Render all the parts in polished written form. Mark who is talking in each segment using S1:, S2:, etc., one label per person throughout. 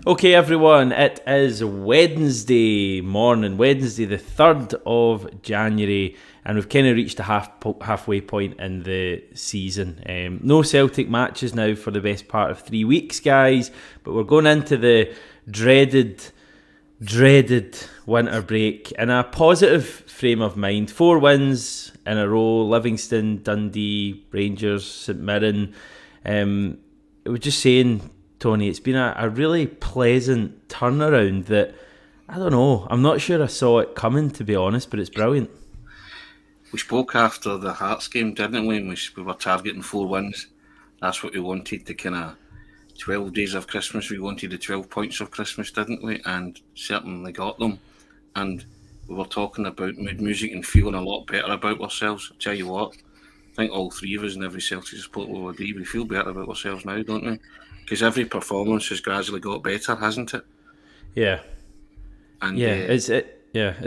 S1: Okay, everyone, it is Wednesday morning, Wednesday the 3rd of January, and we've kind of reached a halfway point in the season. No Celtic matches now for the best part of 3 weeks, guys, but we're going into the dreaded winter break in a positive frame of mind. 4 wins in a row: Livingston, Dundee, Rangers, St Mirren. We're just saying, Tony, it's been a really pleasant turnaround that, I don't know, I'm not sure I saw it coming, to be honest, but it's brilliant.
S2: We spoke after the Hearts game, didn't we? We were targeting 4 wins. That's what we wanted, the kind of 12 days of Christmas. We wanted the 12 points of Christmas, didn't we? And certainly got them. And we were talking about mood music and feeling a lot better about ourselves. I'll tell you what, I think all three of us and every Celtic supporter will agree, we feel better about ourselves now, don't we? Because every performance has gradually got better, hasn't it?
S1: Yeah.
S2: And
S1: it's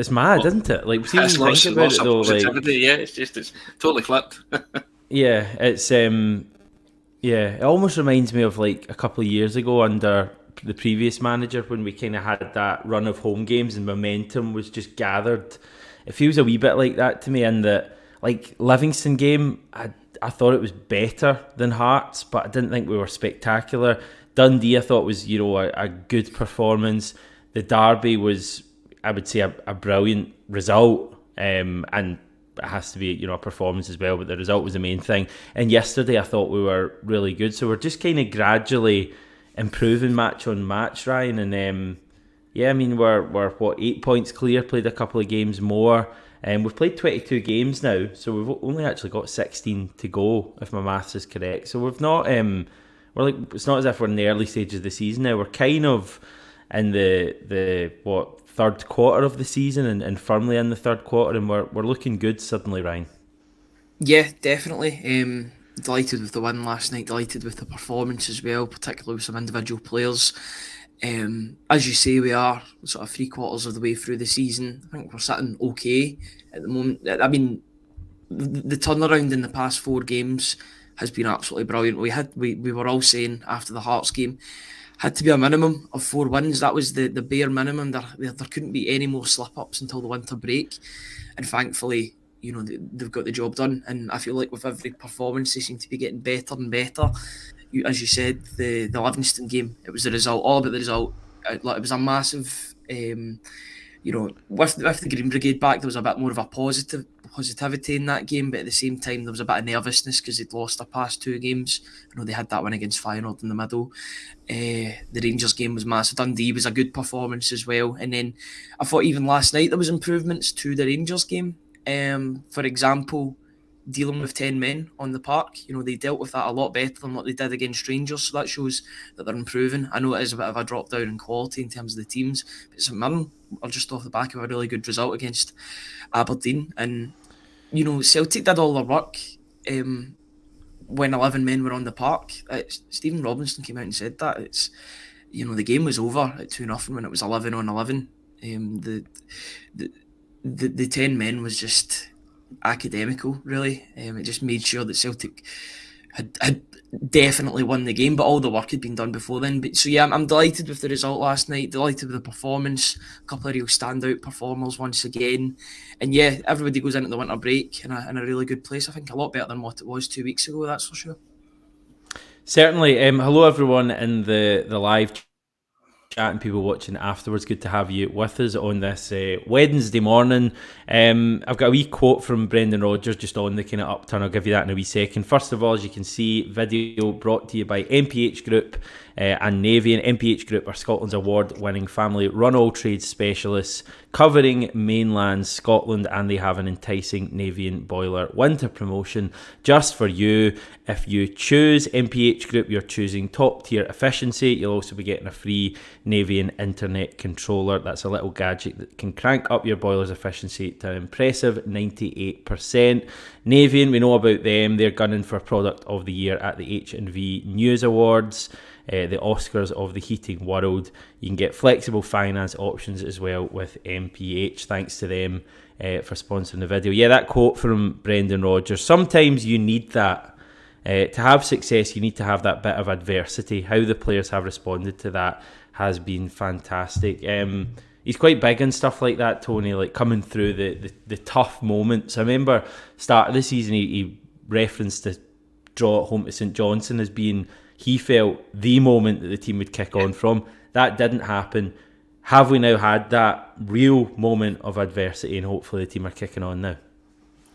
S1: mad, isn't it? Like, see,
S2: it's
S1: think about it though, like,
S2: it's totally flipped.
S1: Yeah, it's it almost reminds me of like a couple of years ago under the previous manager when we kind of had that run of home games and momentum was just gathered. It feels a wee bit like that to me, in that, like, Livingston game, I thought it was better than Hearts, but I didn't think we were spectacular. Dundee, I thought, was, a good performance. The derby was, I would say, a brilliant result, and it has to be, a performance as well, but the result was the main thing. And yesterday, I thought we were really good. So we're just kind of gradually improving match on match, Ryan. And we're 8 points clear, played a couple of games more. We've played 22 games now, so we've only actually got 16 to go, if my maths is correct. So we've not, it's not as if we're in the early stages of the season now. We're kind of in the third quarter of the season, and firmly in the third quarter, and we're looking good suddenly, Ryan.
S3: Yeah, definitely. Delighted with the win last night, delighted with the performance as well, particularly with some individual players. As you say, we are sort of 3/4 of the way through the season. I think we're sitting okay at the moment. I mean, the turnaround in the past 4 games has been absolutely brilliant. We were all saying after the Hearts game, had to be a minimum of 4 wins. That was the bare minimum. There couldn't be any more slip-ups until the winter break. And thankfully, they've got the job done. And I feel like with every performance, they seem to be getting better and better. As you said, the Livingston game, it was the result, all about the result. It was a massive, with the Green Brigade back, there was a bit more of a positivity in that game, but at the same time, there was a bit of nervousness because they'd lost their past 2 games. I know they had that one against Feyenoord in the middle. The Rangers game was massive. Dundee was a good performance as well. And then I thought even last night there was improvements to the Rangers game. For example, dealing with 10 men on the park, they dealt with that a lot better than what they did against Rangers, so that shows that they're improving. I know it is a bit of a drop down in quality in terms of the teams, but St Mirren are just off the back of a really good result against Aberdeen. And Celtic did all their work when 11 men were on the park. Stephen Robinson came out and said that it's the game was over at 2-0 when it was 11 on 11. The 10 men was just academical, really. It just made sure that Celtic had definitely won the game, but all the work had been done before then. But so yeah, I'm delighted with the result last night, delighted with the performance, a couple of real standout performers once again. And yeah, everybody goes into the winter break in a really good place. I think a lot better than what it was 2 weeks ago, that's for sure.
S1: Certainly. Hello everyone in the live chat and people watching afterwards. Good to have you with us on this Wednesday morning. I've got a wee quote from Brendan Rodgers just on the kind of upturn. I'll give you that in a wee second. First of all, as you can see, video brought to you by MPH Group and Navien. MPH Group are Scotland's award-winning family-run all-trades specialists covering mainland Scotland, and they have an enticing Navien Boiler Winter Promotion just for you. If you choose MPH Group, you're choosing top-tier efficiency. You'll also be getting a free Navien Internet Controller. That's a little gadget that can crank up your boiler's efficiency to an impressive 98%. Navien, we know about them. They're gunning for Product of the Year at the H&V News Awards, the Oscars of the heating world. You can get flexible finance options as well with MPH. Thanks to them for sponsoring the video. Yeah, that quote from Brendan Rodgers. Sometimes you need that To have success, you need to have that bit of adversity. How the players have responded to that has been fantastic. He's quite big and stuff like that, Tony, like coming through the tough moments. I remember start of the season, he referenced the draw at home to St Johnstone as being, he felt, the moment that the team would kick on from. That didn't happen. Have we now had that real moment of adversity, and hopefully the team are kicking on now?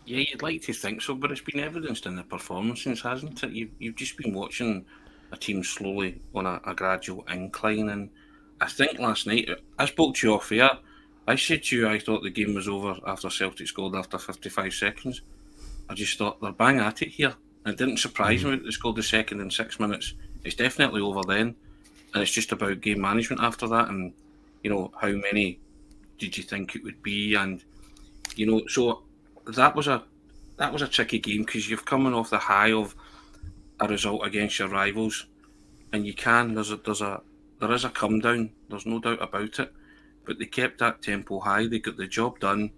S2: Yeah, you'd like to think so, but it's been evidenced in the performances, hasn't it? You've just been watching a team slowly on a gradual incline, and I think last night, I spoke to you off air, I said to you I thought the game was over after Celtic scored after 55 seconds. I just thought they're bang at it here. And it didn't surprise me that they scored the second in 6 minutes. It's definitely over then, and it's just about game management after that, and how many did you think it would be, and so that was a tricky game because you've coming off the high of a result against your rivals, and there is a come down. There's no doubt about it, but they kept that tempo high. They got the job done,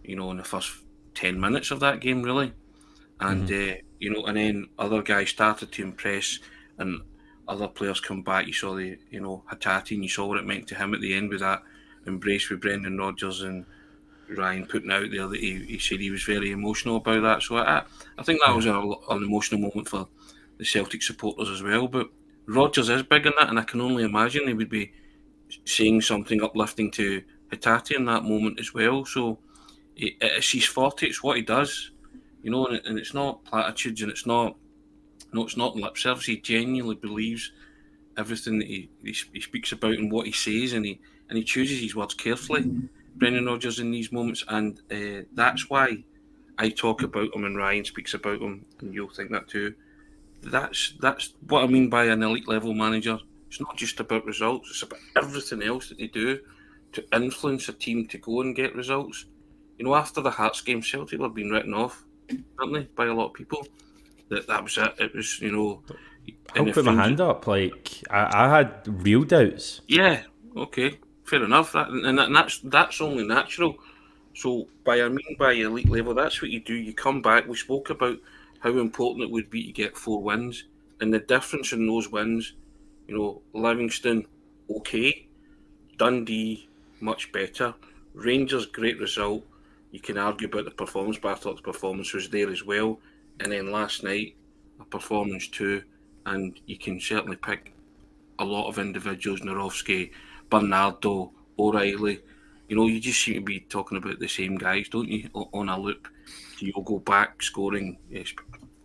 S2: in the first 10 minutes of that game, really, and and then other guys started to impress, and other players come back. You saw the Hati, and you saw what it meant to him at the end with that embrace with Brendan Rodgers, and Ryan putting out there that he said he was very emotional about that. So I think that was an emotional moment for the Celtic supporters as well. But Rodgers is big in that, and I can only imagine he would be saying something uplifting to Hati in that moment as well. So it's his forte, it's what he does, and it's not platitudes, and it's not lip service. He genuinely believes everything that he speaks about and what he says, and he chooses his words carefully. Brendan Rodgers in these moments, and that's why I talk about him and Ryan speaks about him, and you'll think that too. That's what I mean by an elite level manager. It's not just about results, it's about everything else that they do to influence a team to go and get results. After the Hearts game, Celtic have been written off, haven't they, by a lot of people. That was it. It was,
S1: I'll put my hand up. Like I had real doubts.
S2: Yeah, okay. Fair enough, that's only natural. So by elite level, that's what you do. You come back. We spoke about how important it would be to get 4 wins, and the difference in those wins. Livingston, okay. Dundee, much better. Rangers, great result. You can argue about the performance, but I thought the performance was there as well. And then last night, a performance too, and you can certainly pick a lot of individuals, Narovsky, Bernardo, O'Reilly. You just seem to be talking about the same guys, don't you, on a loop. You'll go back scoring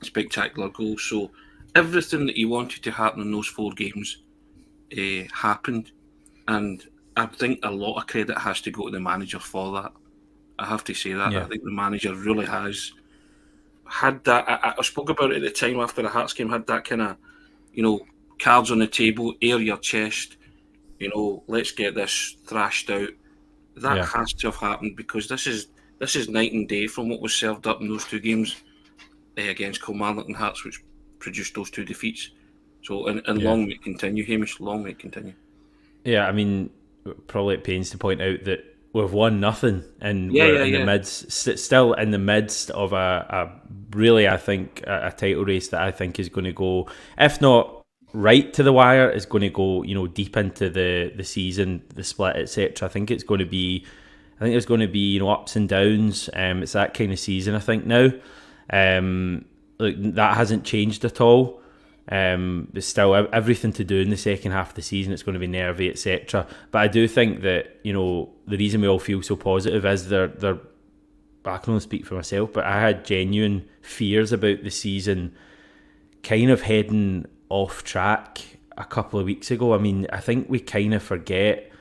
S2: spectacular goals. So everything that you wanted to happen in those 4 games happened. And I think a lot of credit has to go to the manager for that. I have to say that. Yeah. I think the manager really has had that. I spoke about it at the time after the Hearts game, had that kind of, cards on the table, air your chest, let's get this thrashed out. That has to have happened, because this is night and day from what was served up in those 2 games against Kilmarnock and Hearts, which produced those 2 defeats. So, and long may it continue, Hamish, long may it continue.
S1: Yeah, I mean, probably it pains to point out that we've won nothing, and we're in the midst, still in the midst of a really, I think, a title race that I think is going to go, if not right to the wire, is going to go, deep into the season, the split, etc. I think there's going to be, ups and downs. It's that kind of season, I think now. That hasn't changed at all. There's still everything to do in the second half of the season. It's going to be nervy, etc. But I do think that the reason we all feel so positive is they're I can only speak for myself, but I had genuine fears about the season kind of heading off track a couple of weeks ago. I mean, I think we kind of forget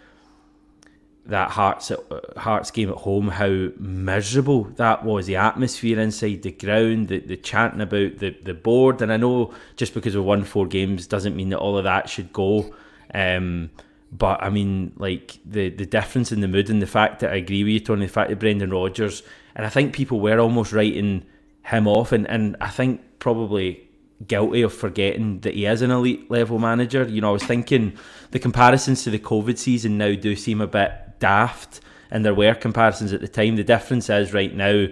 S1: that Hearts game at home, how miserable that was, the atmosphere inside the ground, the chanting about the board. And I know just because we won 4 games doesn't mean that all of that should go, but I mean, like the difference in the mood, and the fact that I agree with you, Tony, the fact that Brendan Rodgers, and I think people were almost writing him off, and I think probably guilty of forgetting that he is an elite level manager. I was thinking the comparisons to the COVID season now do seem a bit daft, and there were comparisons at the time. The difference is right now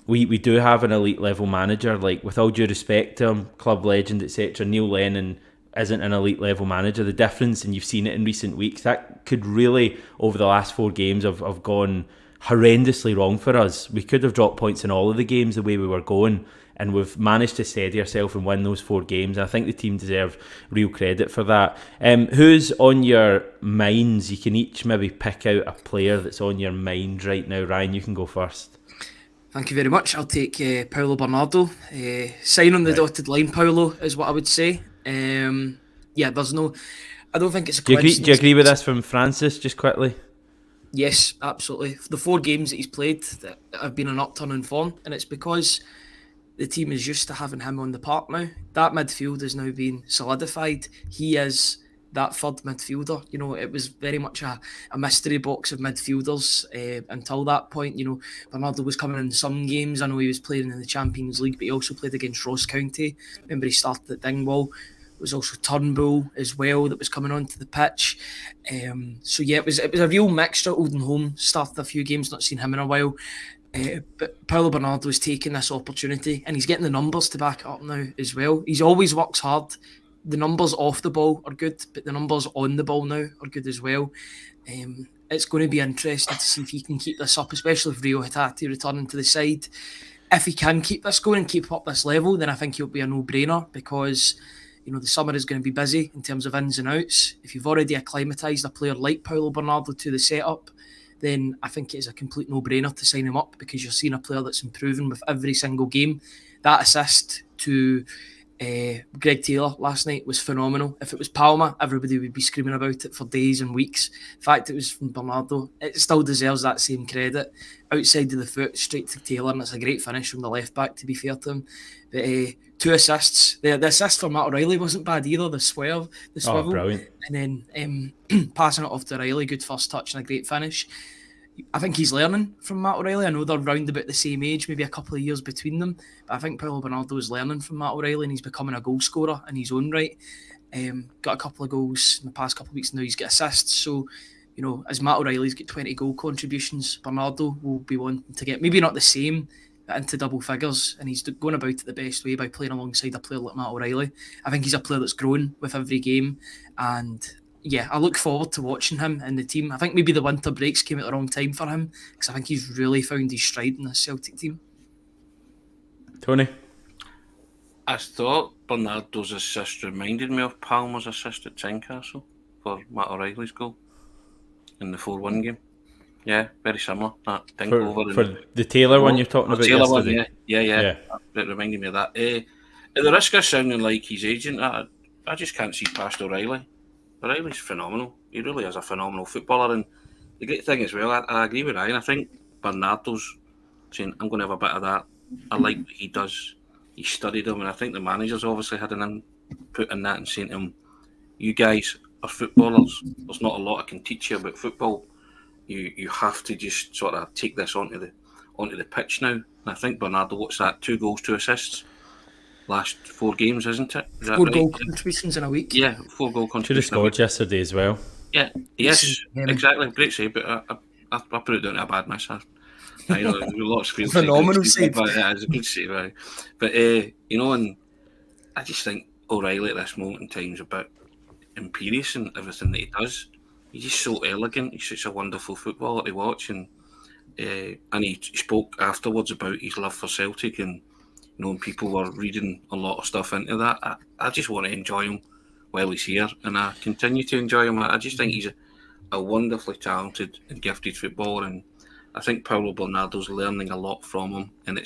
S1: we do have an elite level manager. Like, with all due respect to him, club legend, etc., Neil Lennon isn't an elite level manager. The difference, and you've seen it in recent weeks, that could really, over the last 4 games, have gone horrendously wrong for us. We could have dropped points in all of the games the way we were going, and we've managed to steady ourselves and win those 4 games. I think the team deserve real credit for that. Who's on your minds? You can each maybe pick out a player that's on your mind right now. Ryan, you can go first.
S3: Thank you very much. I'll take Paulo Bernardo. Sign on the dotted line, Paulo, is what I would say. There's no... I don't think it's a coincidence.
S1: Do you agree with this from Francis, just quickly?
S3: Yes, absolutely. The 4 games that he's played that have been an upturn in form, and it's because the team is used to having him on the park now. That midfield is now being solidified. He is that third midfielder. You know, it was very much a mystery box of midfielders until that point. You know, Bernardo was coming in some games. I know he was playing in the Champions League, but he also played against Ross County. Remember, he started at Dingwall. There was also Turnbull as well that was coming onto the pitch. It was a real mixture. Olden Home started a few games, not seen him in a while. But Paulo Bernardo is taking this opportunity, and he's getting the numbers to back it up now as well. He's always works hard. The numbers off the ball are good, but the numbers on the ball now are good as well. It's going to be interesting to see if he can keep this up, especially with Rio Hati returning to the side. If he can keep this going and keep up this level, then I think he'll be a no-brainer, because the summer is going to be busy in terms of ins and outs. If you've already acclimatised a player like Paulo Bernardo to the setup, then I think it is a complete no-brainer to sign him up, because you're seeing a player that's improving with every single game. That assist to Greg Taylor last night was phenomenal. If it was Palma, everybody would be screaming about it for days and weeks. The fact it was from Bernardo, it still deserves that same credit. Outside of the foot, straight to Taylor, and it's a great finish from the left back, to be fair to him. But 2 assists. The assist for Matt O'Reilly wasn't bad either, the swivel.
S1: Oh, brilliant.
S3: And then passing it off to O'Reilly, good first touch and a great finish. I think he's learning from Matt O'Reilly. I know they're round about the same age, maybe a couple of years between them, but I think Paulo Bernardo is learning from Matt O'Reilly, and he's becoming a goal scorer in his own right. Got a couple of goals in the past couple of weeks, now he's got assists. So, as Matt O'Reilly's got 20 goal contributions, Bernardo will be wanting to get, maybe not the same, but into double figures, and he's going about it the best way by playing alongside a player like Matt O'Reilly. I think he's a player that's grown with every game, and I look forward to watching him in the team. I think maybe the winter breaks came at the wrong time for him, because I think he's really found his stride in the Celtic team.
S1: Tony?
S2: I thought Bernardo's assist reminded me of Palmer's assist at Tynecastle for Matt O'Reilly's goal in the 4-1 game. Yeah, very similar. That
S1: for the Taylor one you're talking about
S2: Taylor
S1: yesterday?
S2: One, yeah. It reminded me of that. At the risk of sounding like his agent, I just can't see past O'Reilly. O'Reilly's phenomenal. He really is a phenomenal footballer. And the great thing as well, I agree with Ryan. I think Bernardo's saying, I'm going to have a bit of that. I like what he does. He studied him, and I think the manager's obviously had an input in that and saying to him, you guys are footballers. There's not a lot I can teach you about football. You have to just sort of take this onto the pitch now. And I think Bernardo, what's that? 2 goals, 2 assists. Last 4 games, isn't it? Is that
S3: 4
S2: right?
S3: goal contributions in a week.
S2: Yeah, 4 goal contributions.
S1: Should have scored yesterday as well.
S2: Yeah, yes, exactly. Great save, but I put it down to a bad miss. I know there's a lot of screens.
S3: Phenomenal save.
S2: Yeah, it's a good save, right? But and I just think O'Reilly at this moment in time is a bit imperious in everything that he does. He's just so elegant. He's such a wonderful footballer to watch, and he spoke afterwards about his love for Celtic, and and people were reading a lot of stuff into that. I just want to enjoy him while he's here, and I continue to enjoy him. I just think he's a wonderfully talented and gifted footballer, and I think Paulo Bernardo's learning a lot from him, and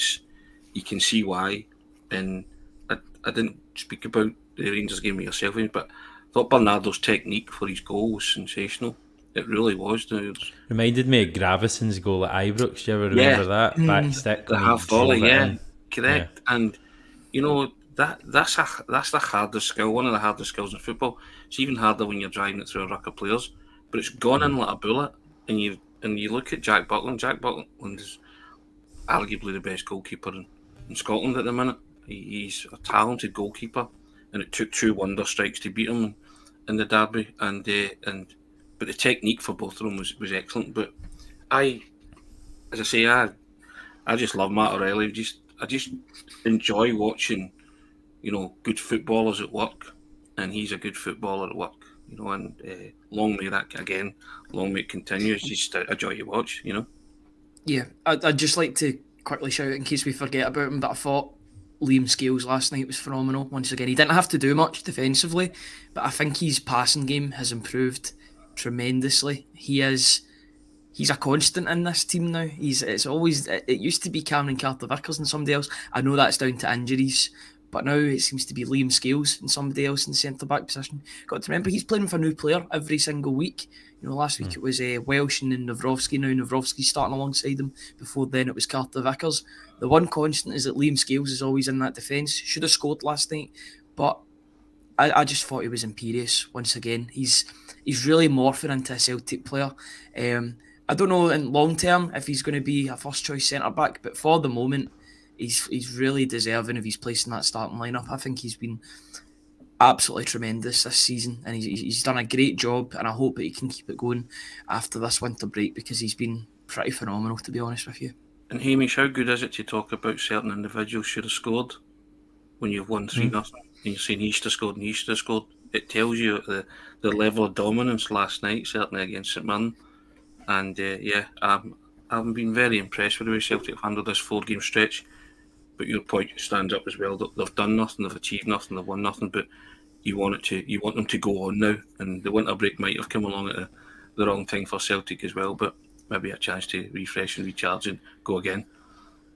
S2: you can see why. And I didn't speak about the Rangers game with yourself, but I thought Bernardo's technique for his goal was sensational. It really was.
S1: Reminded me of Gravison's goal at Ibrox. Do you ever remember that? Back stick.
S2: The half volley, correct. Yeah. And that's the hardest skill, one of the hardest skills in football. It's even harder when you're driving it through a ruck of players. But it's gone in like a bullet. And you look at Jack Buckland. Jack Buckland is arguably the best goalkeeper in Scotland at the minute. He's a talented goalkeeper, and it took 2 wonder strikes to beat him in the derby. But the technique for both of them was excellent. But I I just love Matt O'Reilly. I just enjoy watching, good footballers at work, and he's a good footballer at work. And long may it continue. It's just a joy to watch.
S3: Yeah, I'd just like to quickly shout out in case we forget about him, but I thought Liam Scales last night was phenomenal. Once again, he didn't have to do much defensively, but I think his passing game has improved tremendously. He's a constant in this team now. It used to be Cameron Carter-Vickers and somebody else. I know that's down to injuries, but now it seems to be Liam Scales and somebody else in the centre-back position. Got to remember, he's playing with a new player every single week. Last week it was Welsh and then Nawrowski. Now Nawrowski's starting alongside him. Before then it was Carter-Vickers. The one constant is that Liam Scales is always in that defence. Should have scored last night, but I just thought he was imperious once again. He's really morphing into a Celtic player. I don't know in long term if he's going to be a first choice centre back, but for the moment, he's really deserving of his place in that starting lineup. I think he's been absolutely tremendous this season, and he's done a great job. And I hope that he can keep it going after this winter break, because he's been pretty phenomenal, to be honest with you.
S2: And Hamish, how good is it to talk about certain individuals should have scored when you've won 3-0, and you're saying he should have scored and he should have scored? It tells you the level of dominance last night, certainly against St Mirren. And I've been very impressed with the way Celtic have handled this 4-game stretch. But your point stands up as well. They've done nothing, they've achieved nothing, they've won nothing. But you want them to go on now. And the winter break might have come along at the wrong time for Celtic as well. But maybe a chance to refresh and recharge and go again.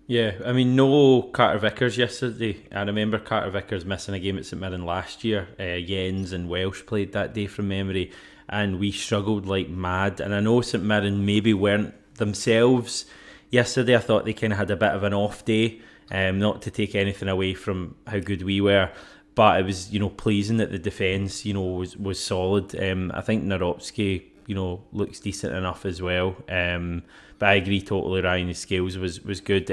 S1: Yeah, I mean, no Carter-Vickers yesterday. I remember Carter-Vickers missing a game at St Mirren last year. Jens and Welsh played that day from memory, and we struggled like mad. And I know St Mirren maybe weren't themselves yesterday. I thought they kind of had a bit of an off day, not to take anything away from how good we were, but it was pleasing that the defence was solid. I think Nawrowski looks decent enough as well. But I agree totally, Ryan. Scales was good.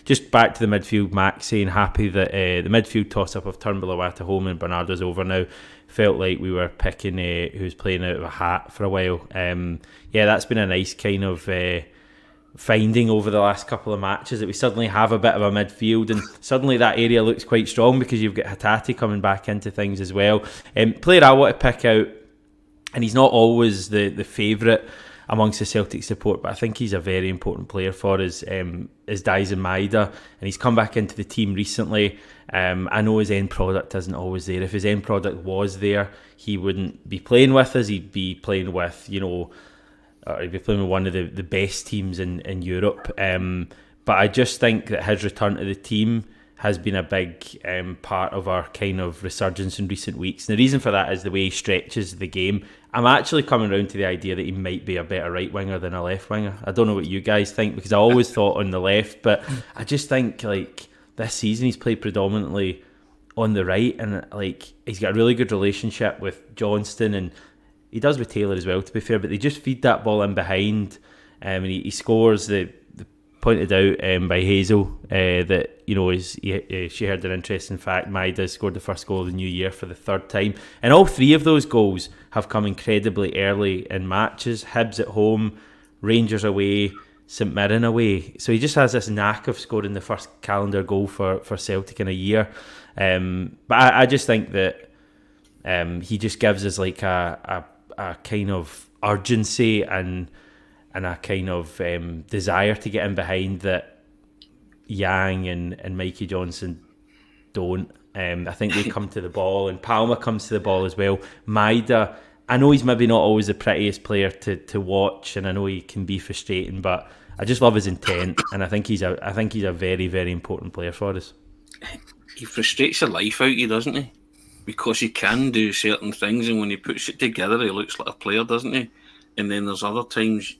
S1: Just back to the midfield, Max saying happy that the midfield toss-up of Turnbull at home and Bernardo's over now. Felt like we were picking who's playing out of a hat for a while. That's been a nice kind of finding over the last couple of matches, that we suddenly have a bit of a midfield, and suddenly that area looks quite strong because you've got Hati coming back into things as well. Player I want to pick out, and he's not always the favourite amongst the Celtic support, but I think he's a very important player for us, is Dyson Maeda, and he's come back into the team recently. I know his end product isn't always there. If his end product was there, he wouldn't be playing with us. He'd be playing with, he'd be playing with one of the best teams in Europe. But I just think that his return to the team has been a big part of our kind of resurgence in recent weeks. And the reason for that is the way he stretches the game. I'm actually coming around to the idea that he might be a better right winger than a left winger. I don't know what you guys think, because I always thought on the left, but I just think like this season he's played predominantly on the right, and like he's got a really good relationship with Johnston, and he does with Taylor as well, to be fair, but they just feed that ball in behind, and he scores. The pointed out by Hazel that she heard an interesting fact. Maeda scored the first goal of the new year for the third time, and all three of those goals have come incredibly early in matches. Hibs at home, Rangers away, St Mirren away. So he just has this knack of scoring the first calendar goal for Celtic in a year. But I just think that he just gives us like a kind of urgency and a kind of desire to get in behind that Yang and Mikey Johnson don't. I think they come to the ball, and Palma comes to the ball as well. Maeda, I know he's maybe not always the prettiest player to watch, and I know he can be frustrating, but I just love his intent, and I think he's a very, very important player for us.
S2: He frustrates the life out of you, doesn't he? Because he can do certain things, and when he puts it together, he looks like a player, doesn't he? And then there's other times,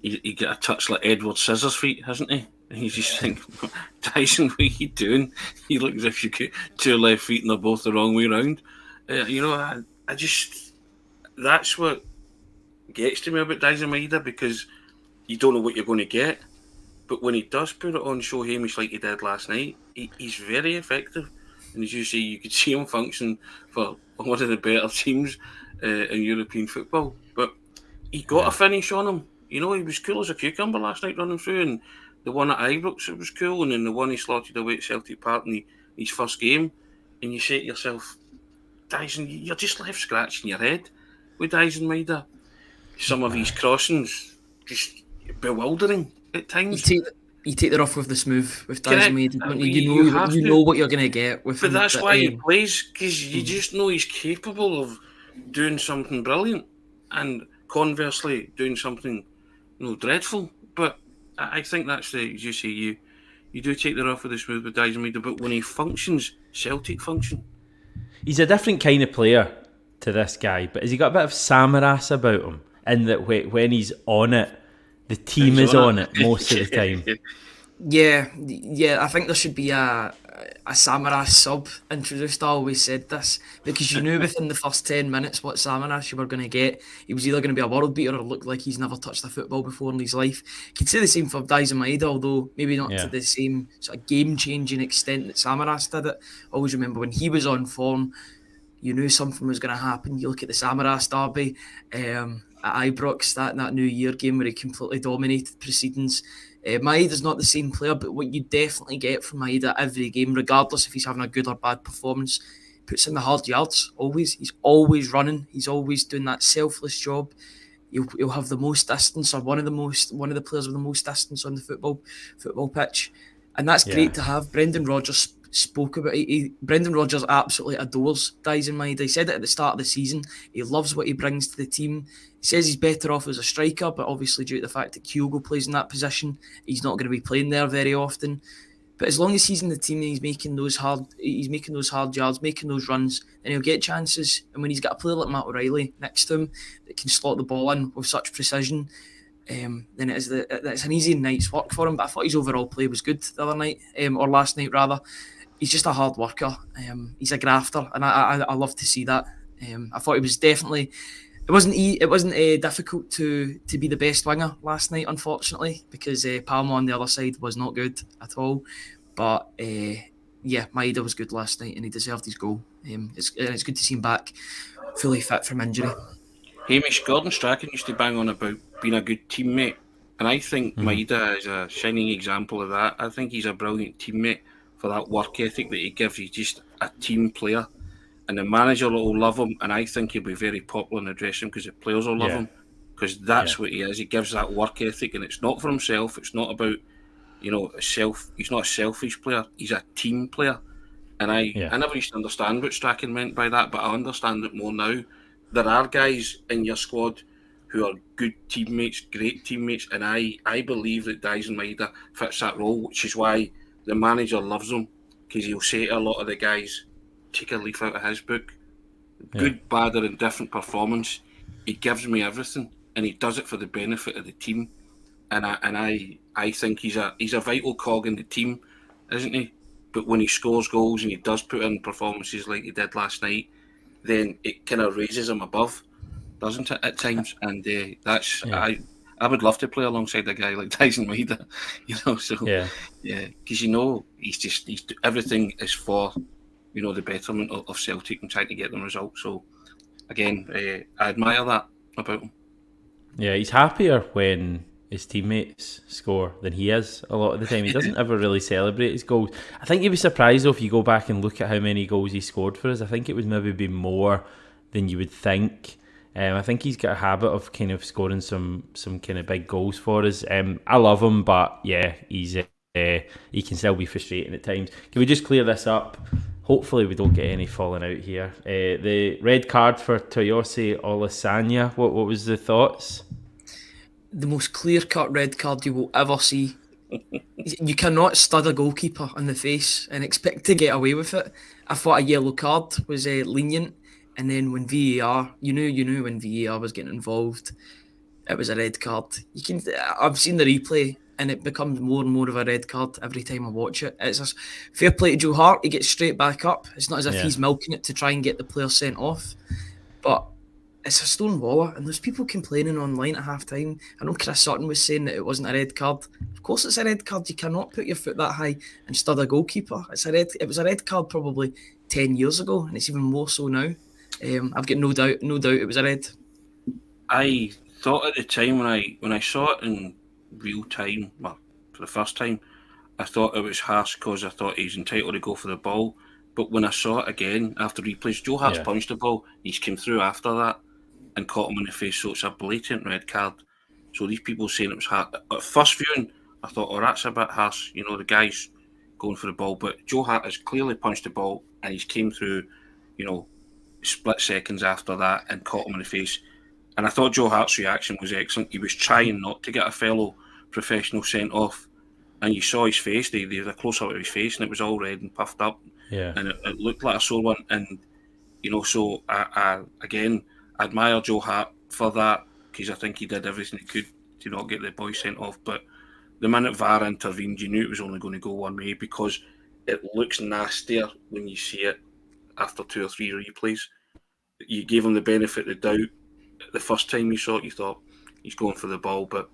S2: he got a touch like Edward Scissorsfeet, hasn't he? And you just think, Dyson, what are you doing? He looks as if you got two left feet and they're both the wrong way round. I just, that's what gets to me about Dyson Maeda, because you don't know what you're going to get. But when he does put it on show, Hamish, like he did last night, he's very effective. And as you say, you could see him function for one of the better teams in European football. But he got a finish on him. You know, he was cool as a cucumber last night running through, and the one at Ibrox, it was cool, and then the one he slotted away at Celtic Park in his first game, and you say to yourself, Dyson, you're just left scratching your head with Dyson Maida. Some of his crossings just bewildering at times.
S3: You take the rough with the smooth with Dyson Maida, don't you? You
S2: You
S3: know what you're going to get with
S2: but
S3: him.
S2: That's why he plays, because you just know he's capable of doing something brilliant, and conversely doing something dreadful. But I think that's as you say, you do take the rough with the smooth with Dyson Maida, but when he functions, Celtic function.
S1: He's a different kind of player to this guy, but has he got a bit of Samaras about him? In that when he's on it, the team is on it most of the time.
S3: Yeah, I think there should be a Samaras sub introduced. I always said this because you knew within the first 10 minutes what Samaras you were going to get. He was either going to be a world beater or look like he's never touched a football before in his life. You could say the same for Dyson Maida, although maybe not to the same sort of game-changing extent that Samaras did it. I always remember when he was on form, you knew something was going to happen. You look at the Samaras derby at Ibrox, that New Year game where he completely dominated proceedings. Maida's not the same player, but what you definitely get from Maida every game, regardless if he's having a good or bad performance, puts in the hard yards. Always, he's always running. He's always doing that selfless job. He'll have the most distance, or one of the players with the most distance on the football pitch, and that's great to have. Brendan Rodgers spoke about it. Brendan Rodgers absolutely adores Dyson Maida. He said it at the start of the season. He loves what he brings to the team. He says he's better off as a striker, but obviously due to the fact that Kyogo plays in that position, he's not going to be playing there very often. But as long as he's in the team and he's making those hard yards, making those runs, then he'll get chances. And when he's got a player like Matt O'Reilly next to him that can slot the ball in with such precision, then it's an easy night's work for him. But I thought his overall play was good the other night, or last night rather. He's just a hard worker. He's a grafter, and I love to see that. I thought he was definitely. It wasn't difficult to be the best winger last night, unfortunately, because Palma on the other side was not good at all. But Maida was good last night, and he deserved his goal. It's good to see him back, fully fit from injury.
S2: Hamish Gordon Strachan used to bang on about being a good teammate, and I think Maida is a shining example of that. I think he's a brilliant teammate for that work ethic that he gives. He's just a team player, and the manager will love him, and I think he'll be very popular in the dressing room because the players will love him, because that's what he is. He gives that work ethic, and it's not for himself. It's not about He's not a selfish player. He's a team player, and I never used to understand what Strachan meant by that, but I understand it more now. There are guys in your squad who are good teammates, great teammates, and I believe that Dyson Maida fits that role, which is why the manager loves him, because he'll say to a lot of the guys, take a leaf out of his book. Good, bad, or indifferent performance. He gives me everything, and he does it for the benefit of the team. And I think he's a vital cog in the team, isn't he? But when he scores goals and he does put in performances like he did last night, then it kind of raises him above, doesn't it, at times? And that's I would love to play alongside a guy like Dyson Maida, So because he's everything is for the betterment of Celtic and trying to get them results. So again, I admire that about him.
S1: Yeah, he's happier when his teammates score than he is a lot of the time. He doesn't ever really celebrate his goals. I think you'd be surprised though if you go back and look at how many goals he scored for us. I think it would maybe be more than you would think. I think he's got a habit of kind of scoring some kind of big goals for us. I love him, but he's he can still be frustrating at times. Can we just clear this up? Hopefully we don't get any falling out here. The red card for Toyosi Olasanya. What was the thoughts?
S3: The most clear-cut red card you will ever see. You cannot stud a goalkeeper in the face and expect to get away with it. I thought a yellow card was lenient, and then when VAR, you knew when VAR was getting involved, it was a red card. I've seen the replay, and it becomes more and more of a red card every time I watch it. It's a fair play to Joe Hart. He gets straight back up. It's not as if he's milking it to try and get the player sent off, but it's a stone waller, and there's people complaining online at half-time. I know Chris Sutton was saying that it wasn't a red card. Of course it's a red card. You cannot put your foot that high and stud a goalkeeper. It was a red card probably 10 years ago, and it's even more so now. I've got no doubt it was a red.
S2: I thought at the time when I saw it in real time, well, for the first time, I thought it was harsh because I thought he's entitled to go for the ball. But when I saw it again after replays, Joe Hart's punched the ball. He's came through after that and caught him in the face, so it's a blatant red card. So these people saying it was harsh. At first viewing, I thought, oh, that's a bit harsh. You know, the guy's going for the ball, but Joe Hart has clearly punched the ball and he's came through, you know, split seconds after that and caught him in the face. And I thought Joe Hart's reaction was excellent. He was trying not to get a fellow professional sent off, and you saw his face. They had a close up of his face, and it was all red and puffed up.
S1: Yeah,
S2: and it looked like a sore one. And you know, so I again admire Joe Hart for that, because I think he did everything he could to not get the boy sent off. But the minute VAR intervened, you knew it was only going to go one way, because it looks nastier when you see it after 2 or 3 replays. You gave him the benefit of the doubt. The first time you saw it, you thought he's going for the ball, but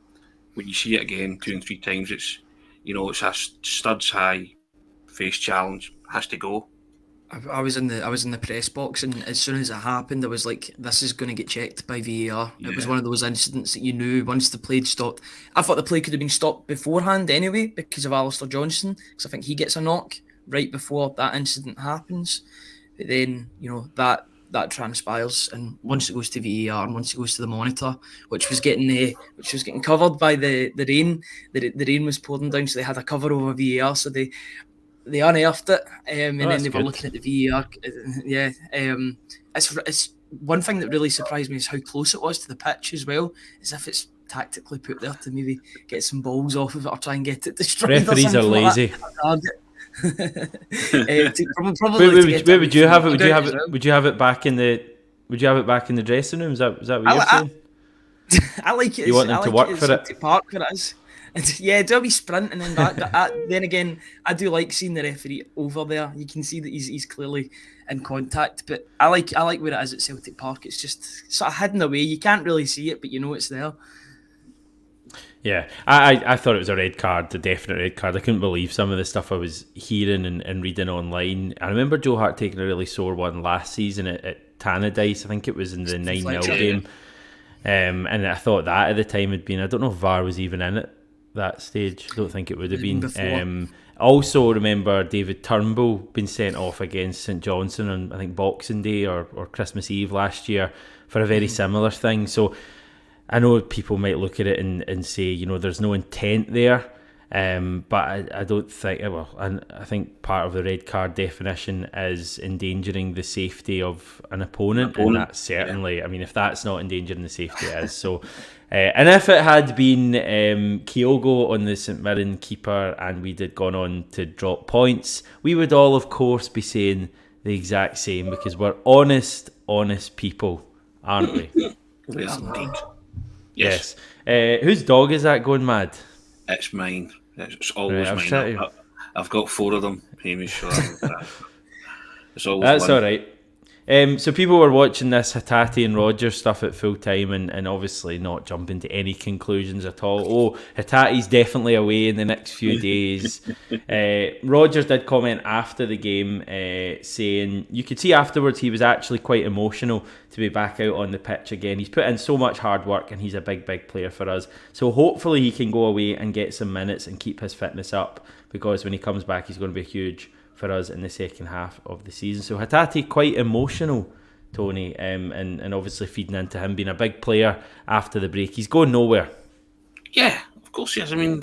S2: when you see it again 2 and 3 times, it's, you know, it's a studs high face challenge, has to go.
S3: I was in the press box, and as soon as it happened, I was like, "This is going to get checked by VAR."
S2: Yeah.
S3: It was one of those incidents that you knew once the play stopped. I thought the play could have been stopped beforehand anyway because of Alistair Johnson, because I think he gets a knock right before that incident happens. But then, you know, that transpires, and once it goes to VAR and once it goes to the monitor, which was getting covered by the rain, the rain was pouring down, so they had a cover over VAR, so they unearthed it, and then they were looking at the VAR. Yeah, it's one thing that really surprised me is how close it was to the pitch as well, as if it's tactically put there to maybe get some balls off of it or try and get it destroyed.
S1: Referees are lazy.
S3: Where
S1: would you have it? Would you have it back in the dressing room? Is that what you're saying?
S3: I like it.
S1: You want them to work for it?
S3: Park where it is. Yeah, do a wee sprint and then back. But then again, I do like seeing the referee over there. You can see that he's clearly in contact. But I like where it is at Celtic Park. It's just sort of hidden away. You can't really see it, but you know it's there.
S1: Yeah, I thought it was a red card, a definite red card. I couldn't believe some of the stuff I was hearing and reading online. I remember Joe Hart taking a really sore one last season at Tannadice. I think it was in the 9-0 game. And I thought that at the time had been, I don't know if VAR was even in it that stage. I don't think it would have been. Also remember David Turnbull being sent off against St Johnstone on, I think, Boxing Day or Christmas Eve last year for a very similar thing. So I know people might look at it and say, you know, there's no intent there, but I don't think, well, I think part of the red card definition is endangering the safety of an opponent. And that's certainly, I mean, if that's not endangering the safety, it is. So, and if it had been Kyogo on the St Mirren keeper and we had gone on to drop points, we would all, of course, be saying the exact same, because we're honest people, aren't we?
S2: Yes, indeed.
S1: Yes. Whose dog is that going mad?
S2: It's mine. It's always mine. I've got 4 of them, Hamish. So it's always
S1: That's
S2: one.
S1: all right. So people were watching this Hati and Rogers stuff at full time and obviously not jumping to any conclusions at all. Oh, Hati's definitely away in the next few days. Rogers did comment after the game saying you could see afterwards he was actually quite emotional to be back out on the pitch again. He's put in so much hard work and he's a big player for us. So hopefully he can go away and get some minutes and keep his fitness up, because when he comes back he's going to be huge for us in the second half of the season. So Hati quite emotional, Tony, and obviously feeding into him being a big player after the break. He's going nowhere.
S2: Yeah, of course he is. I mean,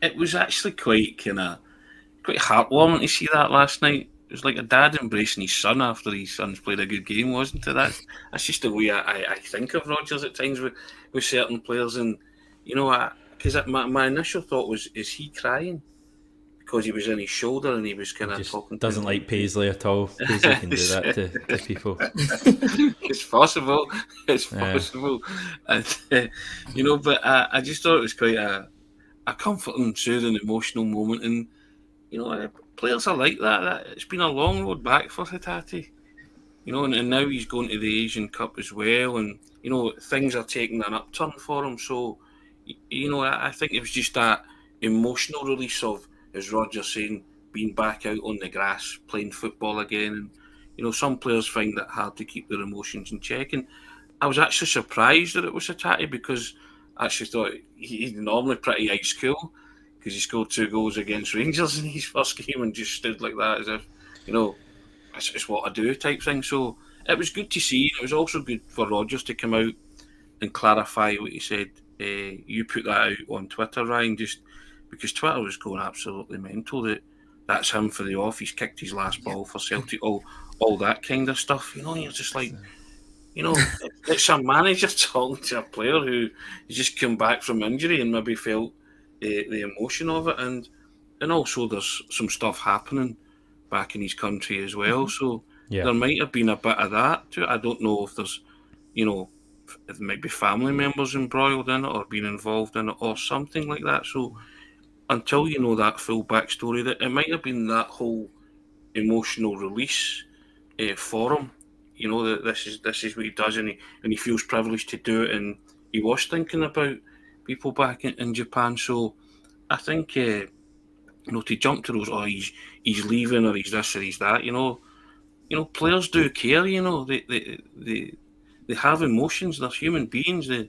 S2: it was actually quite heartwarming to see that last night. It was like a dad embracing his son after his son's played a good game, wasn't it? That's just the way I think of Rodgers at times with certain players. And, you know, because my initial thought was, is he crying? Because he was in his shoulder and he was kind of talking.
S1: Doesn't like Paisley at all. Paisley can do that to people.
S2: It's possible. It's possible. And, you know, but I just thought it was quite a comforting, soothing, emotional moment. And, you know, players are like that. It's been a long road back for Hati. You know, and now he's going to the Asian Cup as well. And, you know, things are taking an upturn for him. So, you know, I think it was just that emotional release of, as Roger saying, being back out on the grass, playing football again. And, you know, some players find it hard to keep their emotions in check. And I was actually surprised that it was Hati, because I actually thought he's normally pretty ice cool, because he scored 2 goals against Rangers in his first game and just stood like that as if, it's what I do type thing. So it was good to see. It was also good for Rodgers to come out and clarify what he said. You put that out on Twitter, Ryan, just because Twitter was going absolutely mental. That's him for the off. He's kicked his last ball for Celtic. All that kind of stuff. You're just like, it's a manager talking to a player who has just come back from injury and maybe felt the emotion of it, and also there's some stuff happening back in his country as well. So there might have been a bit of that too. I don't know if there's, if there might be family members embroiled in it or being involved in it or something like that. So until you know that full backstory, that it might have been that whole emotional release for him. That this is what he does, and he feels privileged to do it, and he was thinking about people back in Japan. So I think to jump to those, he's leaving, or he's this or he's that, players do care. They have emotions. They're human beings. I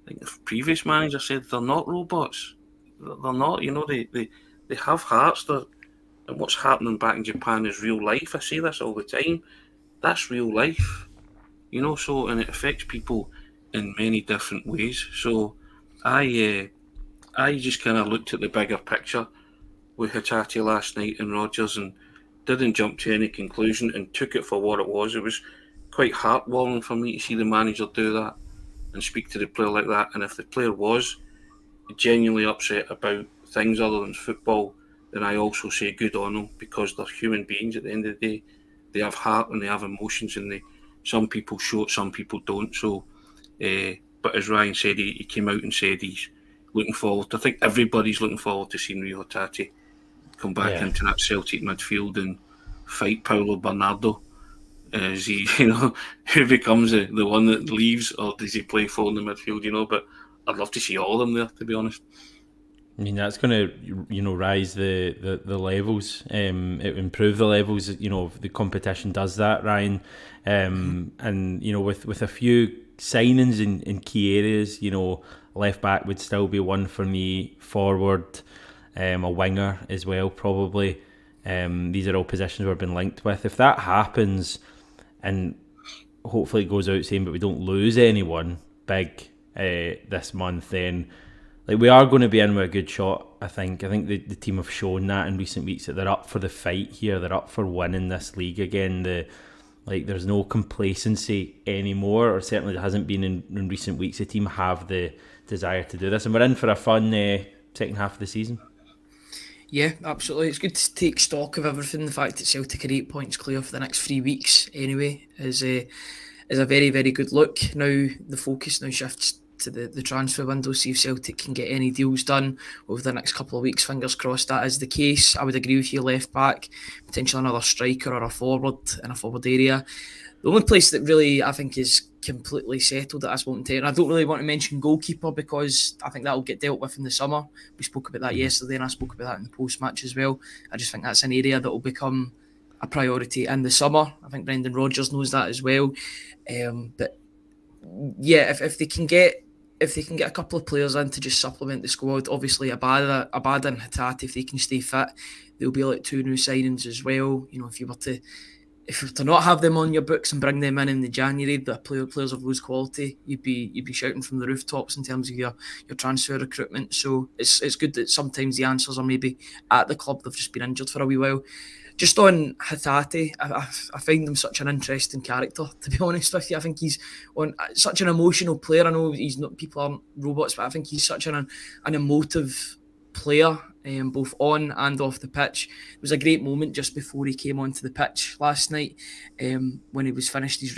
S2: think the previous manager said they're not robots. They're not. They have hearts. And what's happening back in Japan is real life. I say this all the time. That's real life. So, and it affects people in many different ways. So I just kind of looked at the bigger picture with Haggerty last night and Rodgers, and didn't jump to any conclusion, and took it for what it was. It was quite heartwarming for me to see the manager do that and speak to the player like that. And if the player was genuinely upset about things other than football, then I also say good on them, because they're human beings at the end of the day. They have heart and they have emotions, and some people show it, some people don't. So, but as Ryan said, he came out and said he's looking forward. I think everybody's looking forward to seeing Rio Haggerty come back into that Celtic midfield and fight Paulo Bernardo. Is he, who becomes the one that leaves, or does he play full in the midfield? But I'd love to see all of them there, to be honest.
S1: I mean, that's going to, rise the levels, it improve the levels. The competition does that, Ryan. And with a few signings in key areas, left back would still be one for me. Forward, a winger as well, probably. These are all positions we've been linked with. If that happens, and hopefully it goes out saying, but we don't lose anyone big this month, then we are going to be in with a good shot. I think the team have shown that in recent weeks, that they're up for the fight here. They're up for winning this league again. There's no complacency anymore, or certainly there hasn't been in recent weeks. The team have the desire to do this, and we're in for a fun second half of the season.
S3: Yeah, absolutely. It's good to take stock of everything. The fact that Celtic are 8 points clear for the next 3 weeks anyway is a very, very good look. Now the focus now shifts to the transfer window, see if Celtic can get any deals done over the next couple of weeks. Fingers crossed that is the case. I would agree with you, left back, potentially another striker or a forward in a forward area. The only place that really I think is completely settled at this moment in time, and I don't really want to mention goalkeeper, because I think that will get dealt with in the summer. We spoke about that yesterday, and I spoke about that in the post-match as well. I just think that's an area that will become a priority in the summer. I think Brendan Rodgers knows that as well. But yeah, if they can get a couple of players in to just supplement the squad, obviously Abada and Haggerty, if they can stay fit, they'll be like 2 new signings as well. If you were to not have them on your books and bring them in the January, the players of loose quality, you'd be shouting from the rooftops in terms of your transfer recruitment. So it's good that sometimes the answers are maybe at the club. They've just been injured for a wee while. Just on Haggerty, I find him such an interesting character, to be honest with you. I think he's such an emotional player. I know people aren't robots, but I think he's such an emotive player, both on and off the pitch. It was a great moment just before he came onto the pitch last night, when he was finished his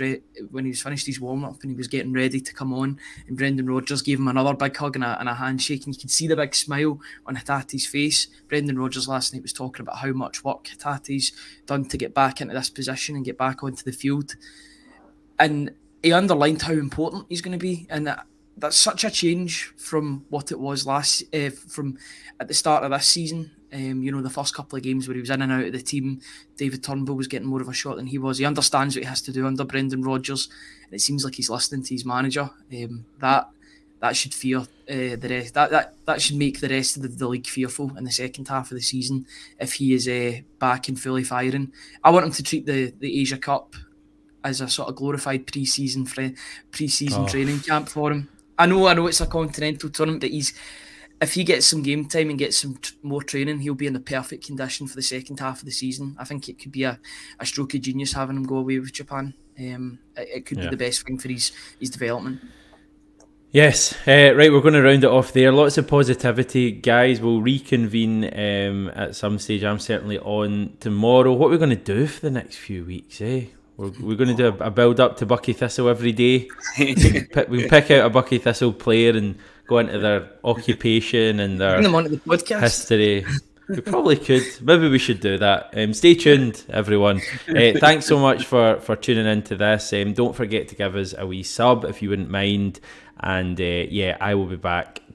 S3: warm up and he was getting ready to come on, and Brendan Rodgers gave him another big hug and a handshake, and you could see the big smile on Haggerty's face. Brendan Rodgers last night was talking about how much work Haggerty's done to get back into this position and get back onto the field, and he underlined how important he's going to be. And that's such a change from what it was from at the start of this season. The first couple of games where he was in and out of the team, David Turnbull was getting more of a shot than he was. He understands what he has to do under Brendan Rodgers, and it seems like he's listening to his manager. That should fear the rest. That should make the rest of the league fearful in the second half of the season if he is back and fully firing. I want him to treat the Asia Cup as a sort of glorified pre-season training camp for him. I know it's a continental tournament, but if he gets some game time and gets some more training, he'll be in the perfect condition for the second half of the season. I think it could be a stroke of genius having him go away with Japan. It could be the best thing for his development.
S1: Yes, right, we're going to round it off there. Lots of positivity, guys. We'll reconvene at some stage. I'm certainly on tomorrow. What are we going to do for the next few weeks, We're going to do a build-up to Bucky Thistle every day. We can pick out a Bucky Thistle player and go into their occupation and their
S3: Bring them onto the podcast.
S1: History. We probably could. Maybe we should do that. Stay tuned, everyone. Thanks so much for tuning into this. Don't forget to give us a wee sub if you wouldn't mind. And I will be back tomorrow.